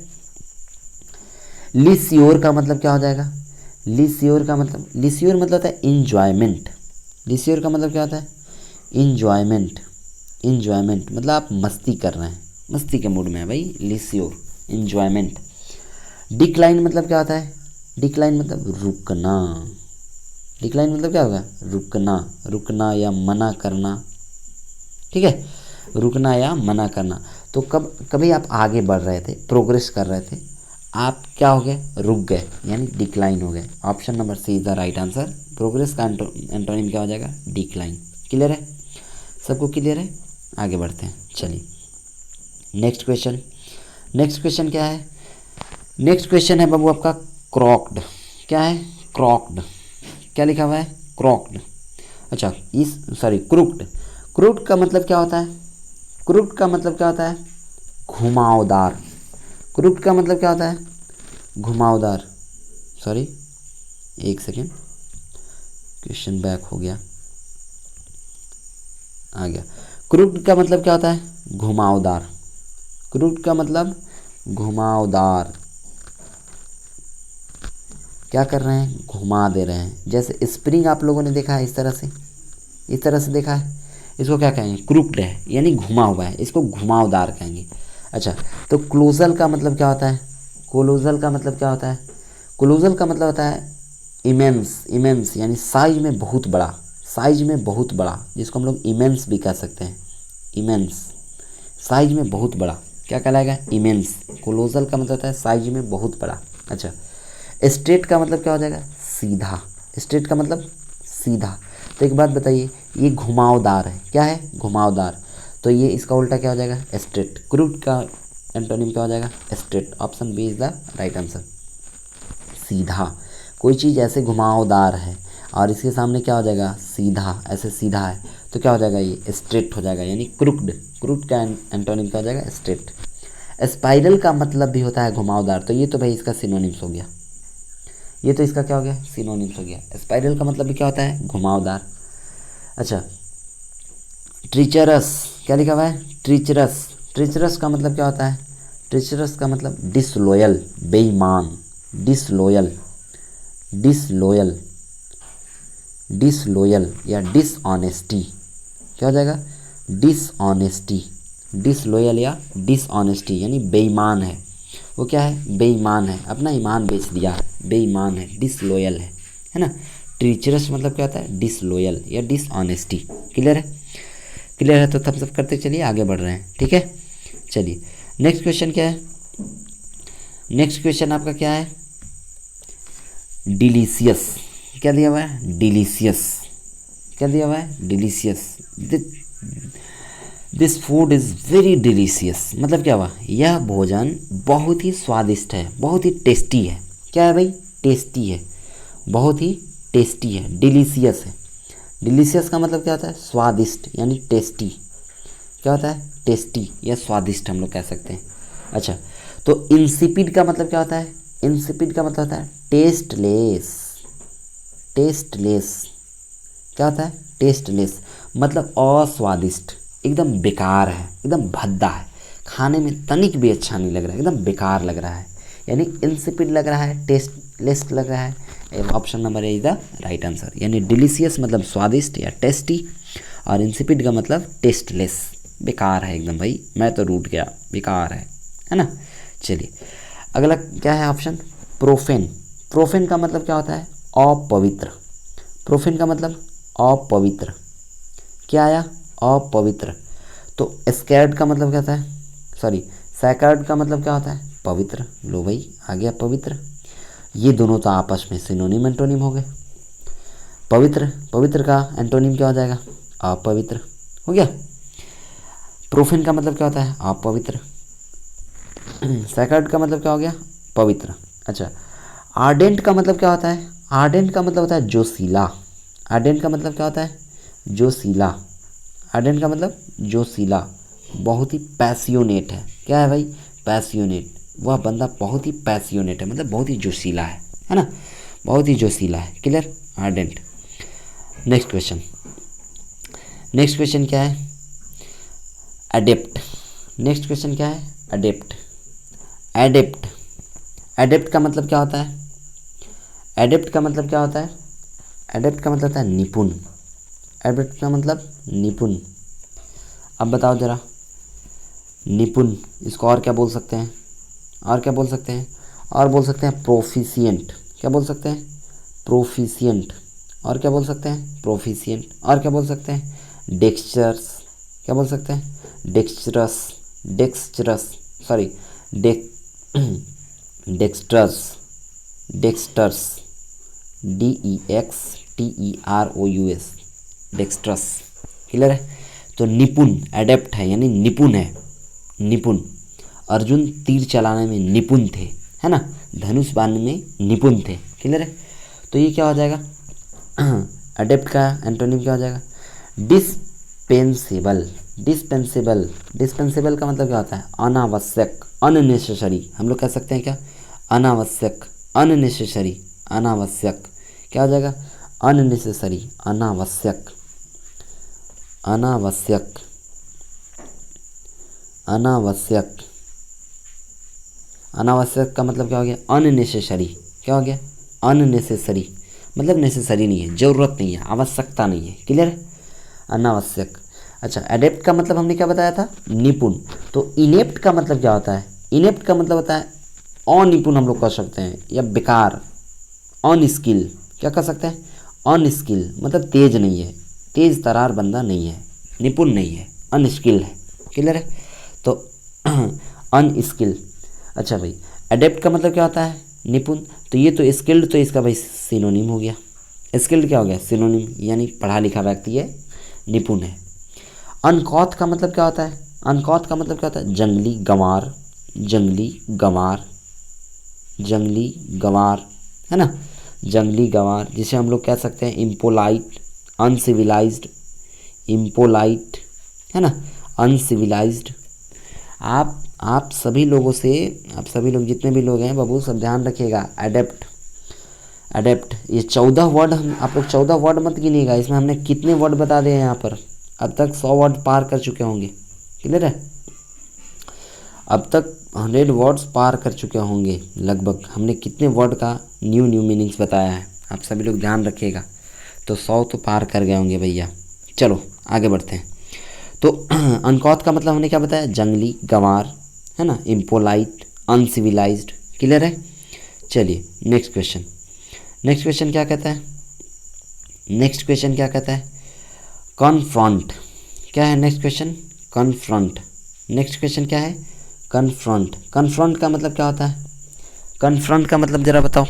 लिस्योर का मतलब क्या हो जाएगा, लिस्योर का मतलब, लिस्योर मतलब होता है इंजॉयमेंट। लिस्योर का मतलब क्या होता है, इंजॉयमेंट। इंजॉयमेंट मतलब आप मस्ती कर रहे हैं, मस्ती के मूड में है भाई, लिस्योर, इंजॉयमेंट। डिक्लाइन मतलब क्या होता है, डिक्लाइन मतलब रुकना। डिक्लाइन मतलब क्या होगा, रुकना, रुकना या मना करना। ठीक है, रुकना या मना करना। तो कभी आप आगे बढ़ रहे थे, प्रोग्रेस कर रहे थे, आप क्या हो गए, रुक गए, यानी डिक्लाइन हो गए। Option number C is the right answer. Progress का एंटोनिम क्या हो जाएगा, डिक्लाइन। क्लियर है, सबको क्लियर है। आगे बढ़ते हैं, चलिए नेक्स्ट क्वेश्चन। नेक्स्ट क्वेश्चन क्या है, नेक्स्ट क्वेश्चन है बाबू आपका क्रॉक्ड। क्या है, क्रॉक्ड, क्या लिखा हुआ है, क्रॉक्ड। अच्छा, इस सॉरी क्रूक्ड। क्रूक्ड का मतलब क्या होता है, क्रूक्ड का मतलब क्या होता है, घुमावदार। क्रूक्ड का मतलब क्या होता है, घुमावदार। सॉरी एक सेकेंड, क्वेश्चन बैक हो गया, आ गया। क्रूक्ड का मतलब क्या होता है, घुमावदार। क्रूक्ड का मतलब घुमावदार। क्या कर रहे हैं, घुमा दे रहे हैं। जैसे स्प्रिंग आप लोगों ने देखा है, इस तरह से, इस तरह से देखा है, इसको क्या कहेंगे, क्रूक्ड है, यानी घुमा हुआ है, इसको घुमावदार कहेंगे। अच्छा, तो क्लोजल का मतलब क्या होता है, क्लोजल का मतलब क्या होता है, क्लोजल का मतलब होता है इमेंस। इमेंस यानी साइज में बहुत बड़ा, साइज में बहुत बड़ा, जिसको हम लोग इमेंस भी कह सकते हैं। इमेंस, साइज में बहुत बड़ा, क्या कहलाएगा, इमेंस। क्लोजल का मतलब होता है साइज में बहुत बड़ा। अच्छा, स्ट्रेट का मतलब क्या हो जाएगा, सीधा। स्ट्रेट का मतलब सीधा। तो एक बात बताइए, ये घुमावदार है, क्या है, घुमावदार, तो ये इसका उल्टा क्या हो जाएगा, स्ट्रेट। क्रूड का एंटोनिम क्या हो जाएगा, straight. Option B is the right answer, सीधा। कोई चीज़ ऐसे घुमावदार है और इसके सामने क्या हो जाएगा, सीधा, ऐसे सीधा है, तो क्या हो जाएगा, ये स्ट्रेट हो जाएगा, यानी क्रूक्ड। क्रूक्ड का एंटोनिम क्या हो जाएगा, स्ट्रेट। स्पाइरल का मतलब भी होता है घुमावदार, तो ये तो भाई इसका सिनोनिम्स हो गया, ये तो इसका क्या हो गया, सिनोनिम्स हो गया। स्पाइरल का मतलब भी क्या होता है, घुमावदार। अच्छा, ट्रीचरस, क्या लिखा हुआ है? ट्रीचरस। ट्रीचरस का मतलब क्या होता है? ट्रीचरस का मतलब डिसलॉयल, बेईमान। डिसलॉयल, डिसलॉयल, डिसलॉयल या डिसऑनेस्टी। क्या हो जाएगा? डिसऑनेस्टी। डिसलॉयल या डिसऑनेस्टी यानी बेईमान है। वो क्या है? बेईमान है, अपना ईमान बेच दिया, बेईमान है, डिसलॉयल है ना। ट्रीचरस मतलब क्या होता है? डिसलॉयल या डिसऑनेस्टी। क्लियर है? क्लियर है तो थम्स अप करते चलिए, आगे बढ़ रहे हैं। ठीक है, चलिए नेक्स्ट क्वेश्चन क्या है? नेक्स्ट क्वेश्चन आपका क्या है? डिलीशियस। क्या दिया हुआ है? डिलीशियस। क्या दिया हुआ है? Delicious. This food is very delicious. मतलब क्या हुआ? यह भोजन बहुत ही स्वादिष्ट है, बहुत ही टेस्टी है। क्या है भाई? टेस्टी है, बहुत ही टेस्टी है, डिलीशियस है। डिलीशियस का मतलब क्या होता है? स्वादिष्ट यानी टेस्टी। क्या होता है? टेस्टी या स्वादिष्ट हम लोग कह सकते हैं। अच्छा, तो इंसिपिड का मतलब क्या होता है? इंसिपिड का मतलब होता है टेस्टलेस। टेस्टलेस। क्या होता है? टेस्टलेस मतलब अस्वादिष्ट, एकदम बेकार है, एकदम भद्दा है, खाने में तनिक भी अच्छा नहीं लग रहा है, एकदम बेकार लग रहा है, यानी इंसिपिड लग रहा है, टेस्टलेस लग रहा है। Option number A is the right answer. यानी डिलीशियस मतलब स्वादिष्ट या टेस्टी, और इंसिपिड का मतलब टेस्टलेस, बेकार है एकदम, भाई मैं तो रूठ गया, बेकार है ना। चलिए अगला क्या है ऑप्शन? प्रोफेन। प्रोफेन का मतलब क्या होता है? अपवित्र। प्रोफेन का मतलब अपवित्र। क्या आया? अपवित्र। तो स्कैर्ड का मतलब क्या होता है? सॉरी, सैकर्ड का मतलब क्या होता है? पवित्र। लो भाई आ गया पवित्र। ये दोनों तो आपस में सिनोनिम एंटोनिम हो गए। पवित्र, पवित्र का एंटोनिम क्या हो जाएगा? अपवित्र। हो गया। प्रोफेन का मतलब क्या होता है? अपवित्र। सैकर्ड का मतलब क्या हो गया? पवित्र। अच्छा, आर्डेंट का मतलब क्या होता है? आर्डेंट का मतलब होता है जोशीला। आर्डेंट का मतलब क्या होता है? जोशीला। आर्डेंट का मतलब जोशीला, बहुत ही पैसियोनेट है। क्या है भाई? पैसियोनेट। वह बंदा बहुत ही पैसियोनेट है, मतलब बहुत ही जोशीला है ना, बहुत ही जोशीला है। Clear? Ardent. Next question. Next question क्या है? एडेप्ट। नेक्स्ट क्वेश्चन क्या है? एडेप्ट। एडेप्ट। एडेप्ट का मतलब क्या होता है? एडेप्ट का मतलब क्या होता है? एडेप्ट का मतलब होता है निपुण। एडेप्ट का मतलब निपुण। अब बताओ ज़रा, निपुण इसको और क्या बोल सकते हैं? और क्या बोल सकते हैं? और बोल सकते हैं प्रोफिशिएंट। क्या बोल सकते हैं? प्रोफिशिएंट। और क्या बोल सकते हैं? प्रोफिशिएंट। और क्या बोल सकते हैं? डेक्स्टर्स। क्या बोल सकते हैं? Dextrous. Dextrous, sorry, dextrous. Dexters, DEXTEROUS, dextrous. Clear है? तो निपुण, एडेप्ट है यानी निपुण है, निपुण। अर्जुन तीर चलाने में निपुण थे, है ना, धनुष बाण में निपुण थे। क्लियर है? तो ये क्या हो जाएगा? एडेप्ट का एंटोनिम क्या हो जाएगा? डिस्पेंसेबल। डिस्पेंसेबल। डिस्पेंसेबल का मतलब क्या होता है? अनावश्यक, अननेसेसरी। हम लोग कह सकते हैं क्या? अनावश्यक, अननेसेसरी, अनावश्यक। क्या हो जाएगा? अननेसेसरी, अनावश्यक, अनावश्यक, अनावश्यक। अनावश्यक का मतलब क्या हो गया? अननेसेसरी। क्या हो गया? अननेसेसरी मतलब नेसेसरी नहीं है, ज़रूरत नहीं है, आवश्यकता नहीं है। क्लियर है? अनावश्यक। अच्छा, एडेप्ट का मतलब हमने क्या बताया था? निपुण। तो इनेप्ट का मतलब क्या होता है? इनेप्ट का मतलब होता है अनिपुण, हम लोग कह सकते हैं, या बेकार, अनस्किल। क्या कह सकते हैं? अनस्किल मतलब तेज नहीं है, तेज तरार बंदा नहीं है, निपुण नहीं है, अनस्किल है। क्लियर है? तो अनस्किल। अच्छा भाई, एडेप्ट का मतलब क्या होता है? निपुण। तो ये तो स्किल्ड, तो इसका भाई सिनोनिम हो गया। स्किल्ड क्या हो गया? सिनोनिम, यानी पढ़ा लिखा व्यक्ति है, निपुण है। अनकौथ का मतलब क्या होता है? अनकौथ का मतलब क्या होता है? जंगली गंवार। जंगली गंवार, जंगली गंवार, है ना, जंगली गंवार, जिसे हम लोग कह सकते हैं इम्पोलाइट, अनसिविलाइज्ड, इम्पोलाइट, है ना, अनसिविलाइज्ड। आप सभी लोगों से, आप सभी लोग जितने भी लोग हैं बाबू, सब ध्यान रखिएगा। एडेप्ट, एडेप्ट, ये 14 वर्ड, हम आप लोग 14 वर्ड मत गिनिएगा, इसमें हमने कितने वर्ड बता दिए हैं यहाँ पर, अब तक 100 वर्ड पार कर चुके होंगे, क्लियर है। अब तक 100 वर्ड्स पार कर चुके होंगे लगभग। हमने कितने वर्ड का न्यू मीनिंग्स बताया है, आप सभी लोग ध्यान रखिएगा। तो 100 तो पार कर गए होंगे भैया। चलो आगे बढ़ते हैं। तो अनकौथ का मतलब हमने क्या बताया, जंगली, गंवार, है ना, इम्पोलाइट, अनसिविलाइज्ड, क्लियर है। चलिए नेक्स्ट क्वेश्चन। नेक्स्ट क्वेश्चन क्या कहता है, नेक्स्ट क्वेश्चन क्या कहता है, कन्फ्रंट। क्या है next question, confront. Next question क्या है, कन्फ्रंट। कन्फ्रंट का मतलब क्या होता है, कन्फ्रंट का मतलब ज़रा बताओ,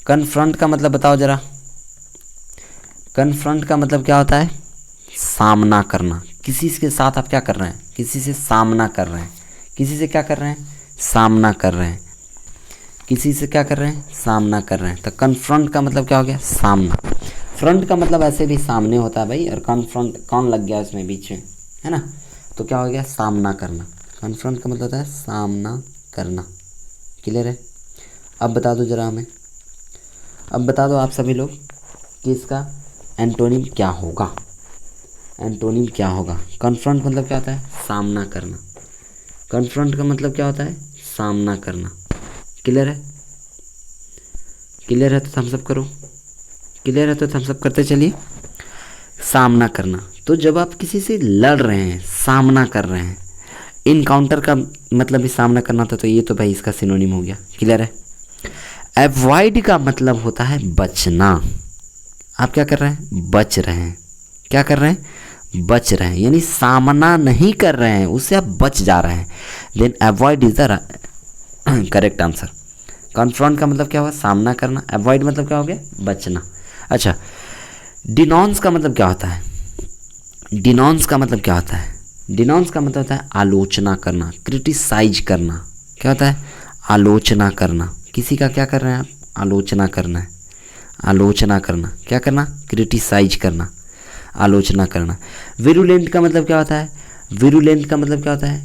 कन्फ्रंट का मतलब बताओ ज़रा। कन्फ्रंट का मतलब क्या होता है, सामना करना। किसी के साथ आप क्या कर रहे हैं, किसी से सामना कर रहे हैं। किसी से क्या कर रहे हैं, सामना कर रहे हैं। किसी से क्या कर रहे हैं, सामना कर रहे हैं। तो कन्फ्रंट का मतलब क्या हो गया, सामना। फ्रंट का मतलब ऐसे भी सामने होता है भाई, और कन्फ्रंट कौन लग गया उसमें बीच में, है ना। तो क्या हो गया, सामना करना। कन्फ्रंट का मतलब होता है सामना करना, क्लियर है। अब बता दो ज़रा हमें, अब बता दो आप सभी लोग कि इसका एंटोनिम क्या होगा। एंटोनिम क्या होगा। कन्फ्रंट मतलब क्या होता है, सामना करना। कन्फ्रंट का मतलब क्या होता है, सामना करना, क्लियर है। क्लियर है तो थम्स अप करो, क्लियर है तो थम्स अप करते चलिए। सामना करना, तो जब आप किसी से लड़ रहे हैं, सामना कर रहे हैं, इनकाउंटर का मतलब भी सामना करना था, तो ये तो भाई इसका सिनोनिम हो गया, क्लियर है। अवॉइड का मतलब होता है बचना। आप क्या कर रहे हैं, बच रहे हैं। क्या कर रहे हैं, बच रहे हैं, यानी सामना नहीं कर रहे हैं, उससे आप बच जा रहे हैं। Then avoid is the correct answer. Confront का मतलब क्या हुआ, सामना करना। अवॉइड मतलब क्या हो गया, बचना। अच्छा, डिनॉन्स का मतलब क्या होता है, डिनॉन्स का मतलब क्या होता है, डिनॉन्स का मतलब होता है आलोचना करना, क्रिटिसाइज करना। क्या होता है, आलोचना करना। किसी का क्या कर रहे हैं आप, आलोचना करना है। आलोचना करना, क्या करना, क्रिटिसाइज करना, आलोचना करना। विरुलेंट का मतलब क्या होता है, विरुलेंट का मतलब क्या होता है,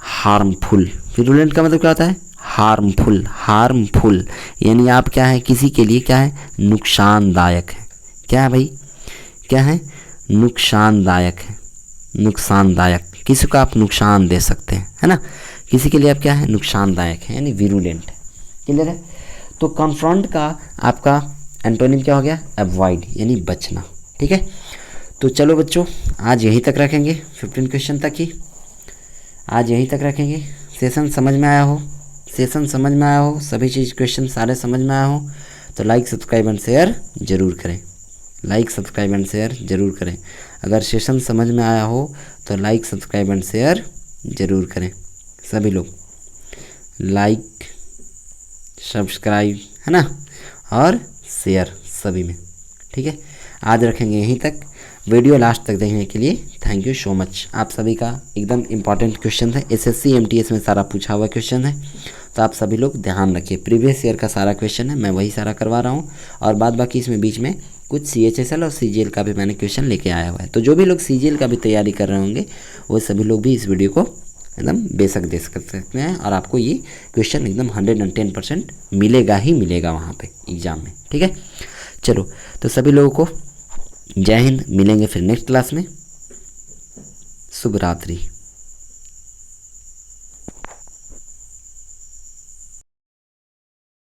हार्मफुल। विरुलेंट का मतलब क्या होता है, हार्मफुल। हार्मफुल यानी आप क्या है, किसी के लिए क्या है, नुकसानदायक है। क्या है भाई, क्या है, नुकसानदायक है। नुकसानदायक, किसी को आप नुकसान दे सकते हैं, है ना। किसी के लिए आप क्या है, नुकसानदायक है, यानी विरुलेंट है, क्लियर है। तो कन्फ्रंट का आपका एंटोनिम क्या हो गया, अवॉइड यानी बचना, ठीक है। तो चलो बच्चों, आज यहीं तक रखेंगे, 15 क्वेश्चन तक ही आज यहीं तक रखेंगे। सेशन समझ में आया हो, सेशन समझ में आया हो, सभी चीज़ क्वेश्चन सारे समझ में आया हो, तो लाइक सब्सक्राइब एंड शेयर ज़रूर करें। लाइक सब्सक्राइब एंड शेयर ज़रूर करें। अगर सेशन समझ में आया हो तो लाइक सब्सक्राइब एंड शेयर ज़रूर करें सभी लोग। लाइक सब्सक्राइब, है ना, और शेयर सभी में, ठीक है। आज रखेंगे यहीं तक। वीडियो लास्ट तक देखने के लिए थैंक यू सो मच। आप सभी का एकदम इम्पॉर्टेंट क्वेश्चन है, एसएससी एमटीएस में सारा पूछा हुआ क्वेश्चन है, तो आप सभी लोग ध्यान रखिए। प्रीवियस ईयर का सारा क्वेश्चन है, मैं वही सारा करवा रहा हूँ, और बाद बाकी इसमें बीच में कुछ CHSL और CGL का भी मैंने क्वेश्चन लेके आया हुआ है। तो जो भी लोग CGL का भी तैयारी कर रहे होंगे वो सभी लोग भी इस वीडियो को एकदम बेशक दे सकते हैं, और आपको ये क्वेश्चन एकदम 110% मिलेगा ही मिलेगा वहाँ पे एग्ज़ाम में, ठीक है। चलो, तो सभी लोगों को जय हिंद। मिलेंगे फिर नेक्स्ट क्लास में। शुभ रात्रि।